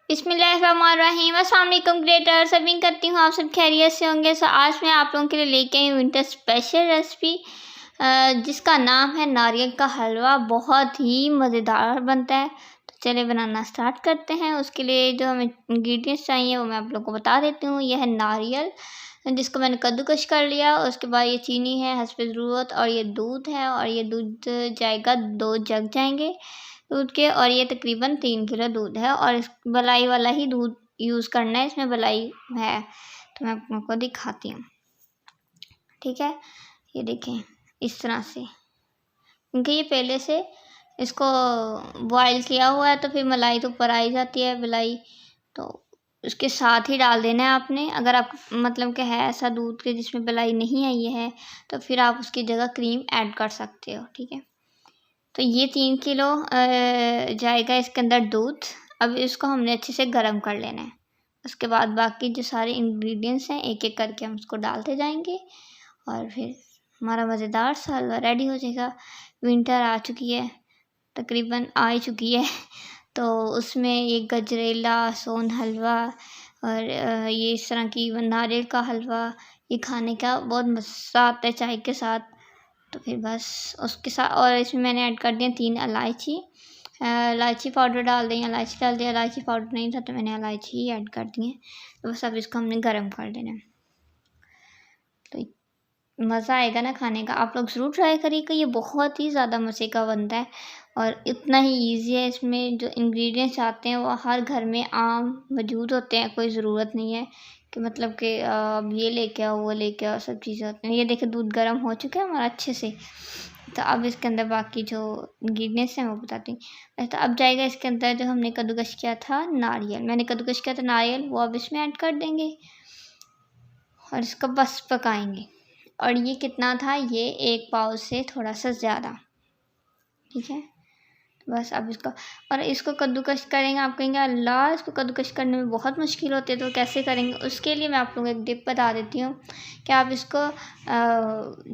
बिस्मिल्लाहिर्रहमानिर्रहीम। अस्सलाम वालेकुम क्रिएटर्स, उम्मीद करती हूँ आप सब खैरियत से होंगे। सो आज मैं आप लोगों के लिए लेके आई हूँ विंटर स्पेशल रेसिपी जिसका नाम है नारियल का हलवा। बहुत ही मज़ेदार बनता है। तो चलिए बनाना स्टार्ट करते हैं। उसके लिए जो हमें इंग्रेडिएंट्स चाहिए वो मैं आप लोगों को बता देती हूँ। यह है नारियल जिसको मैंने कद्दूकश कर लिया। उसके बाद ये चीनी है हस्ब ज़रूरत, और ये दूध है, और ये दूध जाएगा 2 जग जाएंगे दूध के, और ये तकरीबन 3 किलो दूध है। और इस मलाई वाला ही दूध यूज़ करना है, इसमें मलाई है। तो मैं आप लोगों को दिखाती हूँ, ठीक है। ये देखें इस तरह से, क्योंकि ये पहले से इसको बॉयल किया हुआ है तो फिर मलाई तो ऊपर आई जाती है मलाई, तो उसके साथ ही डाल देना है आपने। अगर आप मतलब कि है ऐसा दूध के जिसमें मलाई नहीं आई है तो फिर आप उसकी जगह क्रीम ऐड कर सकते हो, ठीक है। तो ये 3 किलो जाएगा इसके अंदर दूध। अब इसको हमने अच्छे से गर्म कर लेना है। उसके बाद बाकी जो सारे इंग्रेडिएंट्स हैं एक एक करके हम उसको डालते जाएंगे और फिर हमारा मज़ेदार सा हलवा रेडी हो जाएगा। विंटर आ चुकी है, तकरीबन आ ही चुकी है। तो उसमें ये गजरेला, सोन हलवा और ये इस तरह की नारियल का हलवा, ये खाने का बहुत मज़ा आता है चाय के साथ। तो फिर बस उसके साथ, और इसमें मैंने ऐड कर दिया 3 इलायची। इलायची पाउडर डाल दें, इलायची डाल दिया, इलायची पाउडर नहीं था तो मैंने इलायची ही ऐड कर दी है। तो बस अब इसको हमने गर्म कर देना है। तो मज़ा आएगा ना खाने का, आप लोग ज़रूर ट्राई करिएगा। ये बहुत ही ज़्यादा मज़े का बनता है और इतना ही ईजी है। इसमें जो इंग्रेडिएंट्स आते हैं वो हर घर में आम मौजूद होते हैं। कोई ज़रूरत नहीं है कि मतलब कि अब ये लेके आओ वो लेके आओ, सब चीज़ें होती हैं। ये देखिए दूध गर्म हो चुका है हमारा अच्छे से। तो अब इसके अंदर बाकी जो इंग्रेडिएंट्स हैं वो बताती हूँ। तो अब जाएगा इसके अंदर जो हमने कद्दूकश किया था नारियल, मैंने कद्दूकश किया था नारियल, वो अब इसमें ऐड कर देंगे और इसको बस पकाएंगे। और ये कितना था, ये 1 पाव से थोड़ा सा ज़्यादा, ठीक है। बस अब इसको, और इसको कद्दूकश करेंगे। आप कहेंगे अल्लाह इसको कद्दूकश करने में बहुत मुश्किल होती है तो कैसे करेंगे। उसके लिए मैं आप लोगों को एक टिप बता देती हूँ कि आप इसको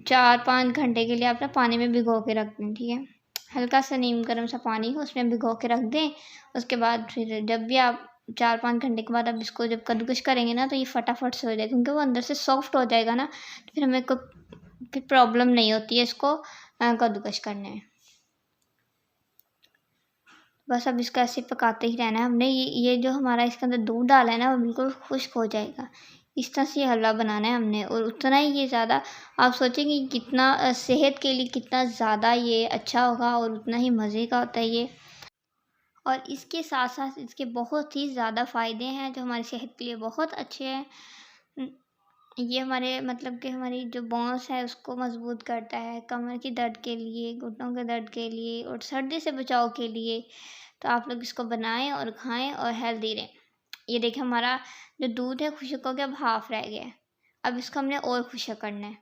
4-5 घंटे के लिए आप ना पानी में भिगो के रख दें, ठीक है। हल्का सा नीम गर्म सा पानी हो उसमें भिगो के रख दें। उसके बाद फिर जब भी आप 4-5 घंटे के बाद अब इसको जब कद्दूकश करेंगे ना तो ये फटाफट से हो जाएगा, क्योंकि वो अंदर से सॉफ्ट हो जाएगा ना। तो फिर हमें को फिर प्रॉब्लम नहीं होती है इसको कद्दूकश करने में। बस अब इसको ऐसे पकाते ही रहना है हमने। ये जो हमारा इसके अंदर दूध डाला है ना वो बिल्कुल खुश्क हो जाएगा। इस तरह से ये हलवा बनाना है हमने, और उतना ही ये ज़्यादा आप सोचेंगे कितना सेहत के लिए कितना ज़्यादा ये अच्छा होगा, और उतना ही मज़े का होता है ये। और इसके साथ साथ इसके बहुत ही ज़्यादा फ़ायदे हैं जो हमारी सेहत के लिए बहुत अच्छे हैं। ये हमारे मतलब कि हमारी जो बोन्स है उसको मज़बूत करता है, कमर की दर्द के लिए, घुटनों के दर्द के लिए, और सर्दी से बचाव के लिए। तो आप लोग इसको बनाएं और खाएं और हेल्दी रहें। ये देखिए हमारा जो दूध है खुश्क हो गया, अब हाफ़ रह गया है। अब इसको हमने और खुश्क करना है।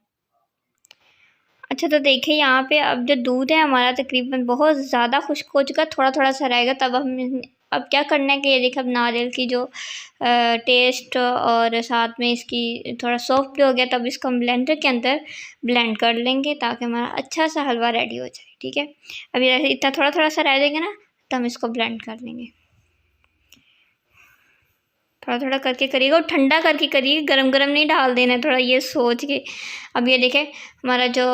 अच्छा, तो देखिए यहाँ पे अब जो दूध है हमारा तकरीबन बहुत ज़्यादा खुश्क हो चुका है, थोड़ा थोड़ा सा रहेगा। तब हम अब क्या करना है कि ये देखिए अब नारियल की जो टेस्ट और साथ में इसकी थोड़ा सॉफ्ट भी हो गया। तब इसको हम ब्लेंडर के अंदर ब्लेंड कर लेंगे ताकि हमारा अच्छा सा हलवा रेडी हो जाए, ठीक है। अब ये इतना थोड़ा थोड़ा सा रह देंगे ना तो हम इसको ब्लेंड कर लेंगे। थोड़ा थोड़ा करके करिएगा और ठंडा करके करिए, गरम गरम नहीं डाल देना है, थोड़ा ये सोच के। अब ये देखें हमारा जो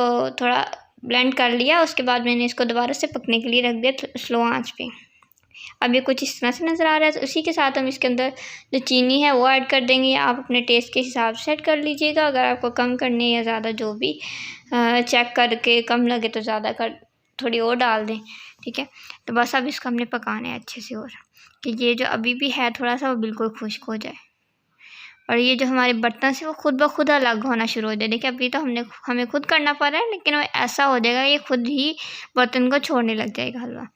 थोड़ा ब्लेंड कर लिया, उसके बाद मैंने इसको दोबारा से पकने के लिए रख दिया स्लो आंच पे। अब ये कुछ इस तरह से नज़र आ रहा है। तो उसी के साथ हम इसके अंदर जो चीनी है वो ऐड कर देंगे। आप अपने टेस्ट के हिसाब से ऐड कर लीजिएगा। अगर आपको कम करनी है या ज़्यादा, जो भी चेक करके कम लगे तो ज़्यादा कर थोड़ी और डाल दें, ठीक है। तो बस अब इसको हमने पकाना है अच्छे से, और कि ये जो अभी भी है थोड़ा सा वो बिल्कुल खुश्क हो जाए, और ये जो हमारे बर्तन से वो खुद ब खुद अलग होना शुरू हो जाए। देखिए अभी तो हमें खुद करना पड़ रहा है, लेकिन वो ऐसा हो जाएगा ये खुद ही बर्तन को छोड़ने लग जाएगा हलवा।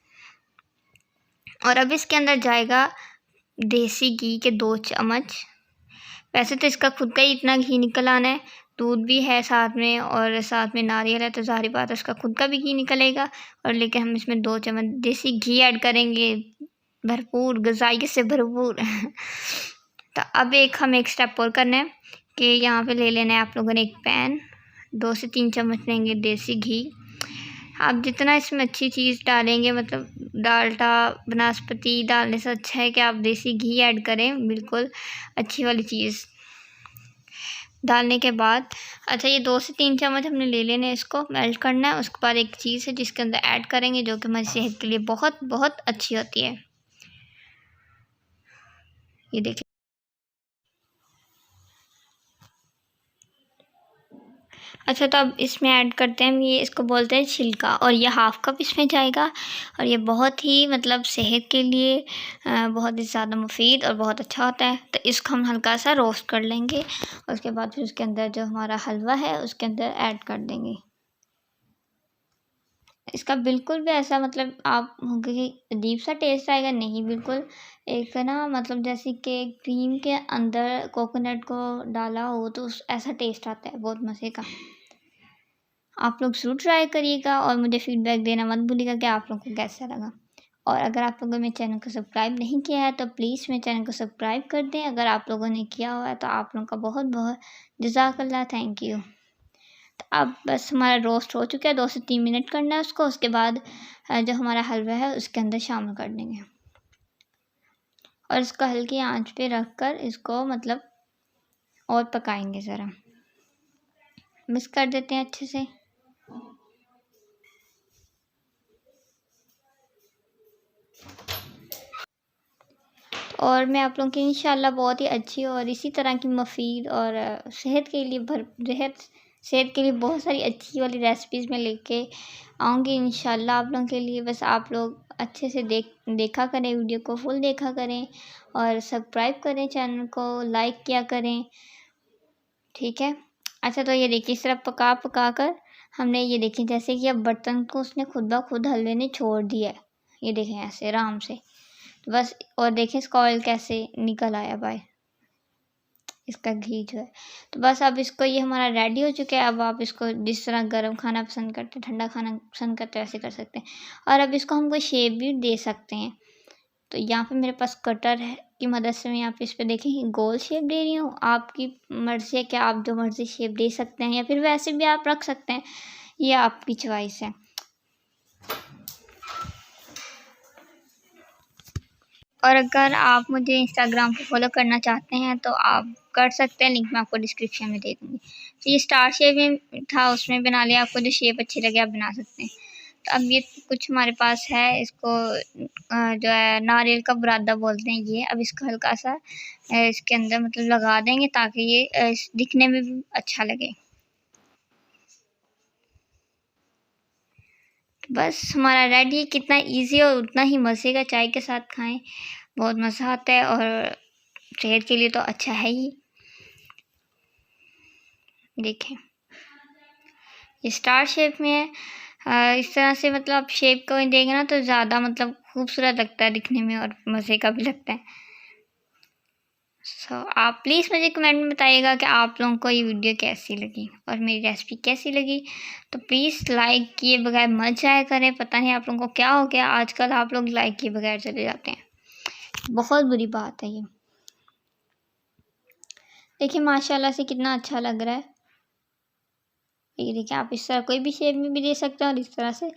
और अब इसके अंदर जाएगा देसी घी के 2 चम्मच। वैसे तो इसका खुद का ही इतना घी निकल आना है, दूध भी है साथ में और साथ में नारियल है, तो ज़ाहिर बात है उसका खुद का भी घी निकलेगा। और लेकिन हम इसमें 2 चम्मच देसी घी ऐड करेंगे, भरपूर ग़िज़ाइयत से भरपूर। तो अब हमें एक स्टेप और करना है कि यहाँ पे ले लेना है आप लोगों ने एक पैन, 2 से 3 चम्मच लेंगे देसी घी। आप जितना इसमें अच्छी चीज़ डालेंगे, मतलब डाल्डा वनस्पति डालने से अच्छा है कि आप देसी घी ऐड करें, बिल्कुल अच्छी वाली चीज़ डालने के बाद। अच्छा, ये 2 से 3 चम्मच हमने ले लेने हैं, इसको मेल्ट करना है। उसके बाद एक चीज़ है जिसके अंदर ऐड करेंगे जो कि हमारी सेहत के लिए बहुत बहुत अच्छी होती है। ये देखिए। अच्छा, तो अब इसमें ऐड करते हैं हम, ये इसको बोलते हैं छिलका, और ये हाफ़ कप इसमें जाएगा। और ये बहुत ही मतलब सेहत के लिए बहुत ही ज़्यादा मुफीद और बहुत अच्छा होता है। तो इसको हम हल्का सा रोस्ट कर लेंगे। उसके बाद फिर उसके अंदर जो हमारा हलवा है उसके अंदर ऐड कर देंगे। इसका बिल्कुल भी ऐसा मतलब आप होंगे कि अजीब सा टेस्ट आएगा, नहीं, बिल्कुल एक ना मतलब जैसे कि क्रीम के अंदर कोकोनट को डाला हो तो उस ऐसा टेस्ट आता है, बहुत मज़े का। आप लोग ज़रूर ट्राई करिएगा और मुझे फ़ीडबैक देना मत भूलिएगा कि आप लोगों को कैसा लगा। और अगर आप लोगों ने मेरे चैनल को सब्सक्राइब नहीं किया है तो प्लीज़ मेरे चैनल को सब्सक्राइब कर दें। अगर आप लोगों ने किया हुआ है तो आप लोगों का बहुत बहुत जज़ाकल्लाह, थैंक यू। तो अब बस हमारा रोस्ट हो चुका है, 2 से 3 मिनट करना है उसको। उसके बाद जो हमारा हलवा है उसके अंदर शामिल कर देंगे और इसको हल्की आंच पे रख कर इसको मतलब और पकाएंगे। ज़रा मिक्स कर देते हैं अच्छे से। और मैं आप लोगों की इंशाल्लाह बहुत ही अच्छी और इसी तरह की मुफीद और सेहत के लिए बहुत सारी अच्छी वाली रेसिपीज़ मैं लेके आऊँगी इंशाल्लाह आप लोगों के लिए। बस आप लोग अच्छे से देखा करें, वीडियो को फुल देखा करें और सब्सक्राइब करें, चैनल को लाइक किया करें, ठीक है। अच्छा, तो ये देखिए इस तरह पका पका कर हमने, ये देखिए जैसे कि अब बर्तन को उसने खुद ब खुद हलवे ने छोड़ दिया है। ये देखें ऐसे आराम से, तो बस। और देखें इसका ऑयल कैसे निकल आया बाय इसका घी जो है। तो बस अब इसको, ये हमारा रेडी हो चुका है। अब आप इसको जिस तरह गर्म खाना पसंद करते हैं, ठंडा खाना पसंद करते हैं, वैसे कर सकते हैं। और अब इसको हम कोई शेप भी दे सकते हैं। तो यहाँ पे मेरे पास कटर है की मदद से मैं यहाँ पे इस पे देखें गोल शेप दे रही हूँ। आपकी मर्ज़ी है कि आप जो मर्ज़ी शेप दे सकते हैं या फिर वैसे भी आप रख सकते हैं, ये आपकी चॉइस है। और अगर आप मुझे इंस्टाग्राम पे फॉलो करना चाहते हैं तो आप कर सकते हैं, लिंक मैं आपको डिस्क्रिप्शन में दे दूँगी। तो ये स्टार शेप में था, उसमें बना लिया। आपको जो शेप अच्छी लगे आप बना सकते हैं। तो अब ये कुछ हमारे पास है, इसको जो है नारियल का बुरादा बोलते हैं ये। अब इसको हल्का सा इसके अंदर मतलब लगा देंगे ताकि ये दिखने में भी अच्छा लगे। बस हमारा रेडी है। कितना इजी और उतना ही मज़े का, चाय के साथ खाएं, बहुत मज़ा आता है और सेहत के लिए तो अच्छा है ही। देखें ये स्टार शेप में है। इस तरह से मतलब आप शेप को देंगे ना तो ज़्यादा मतलब खूबसूरत लगता है दिखने में और मज़े का भी लगता है। आप प्लीज़ मुझे कमेंट में बताइएगा कि आप लोगों को ये वीडियो कैसी लगी और मेरी रेसिपी कैसी लगी। तो प्लीज़ लाइक किए बगैर मत जाया करें। पता नहीं आप लोगों को क्या हो गया, आजकल आप लोग लाइक किए बगैर चले जाते हैं, बहुत बुरी बात है ये। देखिए माशाल्लाह से कितना अच्छा लग रहा है। ये देखिए आप इस तरह कोई भी शेप में भी दे सकते हैं और इस तरह से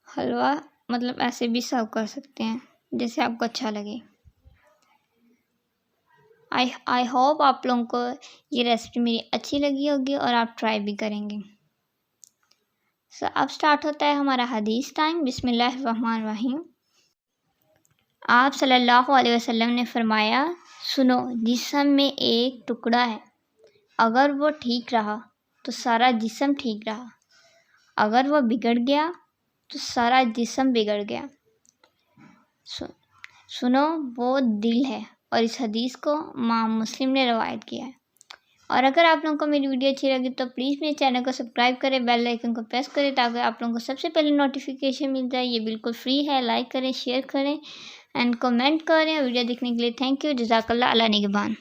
हलवा मतलब ऐसे भी सर्व कर सकते हैं जैसे आपको अच्छा लगे। आई होप आप लोगों को ये रेसिपी मेरी अच्छी लगी होगी और आप ट्राई भी करेंगे। अब स्टार्ट होता है हमारा हदीस टाइम। बिस्मिल्लाहिर्रहमानिर्रहीम। आप सल्लल्लाहु अलैहि वसल्लम ने फरमाया, सुनो, जिस्म में एक टुकड़ा है, अगर वो ठीक रहा तो सारा जिस्म ठीक रहा, अगर वो बिगड़ गया तो सारा जिस्म बिगड़ गया। सुनो, वो दिल है। और इस हदीस को इमाम मुस्लिम ने रवायत किया है। और अगर आप लोगों को मेरी वीडियो अच्छी लगी तो प्लीज़ मेरे चैनल को सब्सक्राइब करें, बेल आइकन को प्रेस करें ताकि आप लोगों को सबसे पहले नोटिफिकेशन मिल जाए। ये बिल्कुल फ्री है। लाइक करें, शेयर करें एंड कमेंट करें। वीडियो देखने के लिए थैंक यू। जज़ाकल्लाह। अल्लाह निगहबान।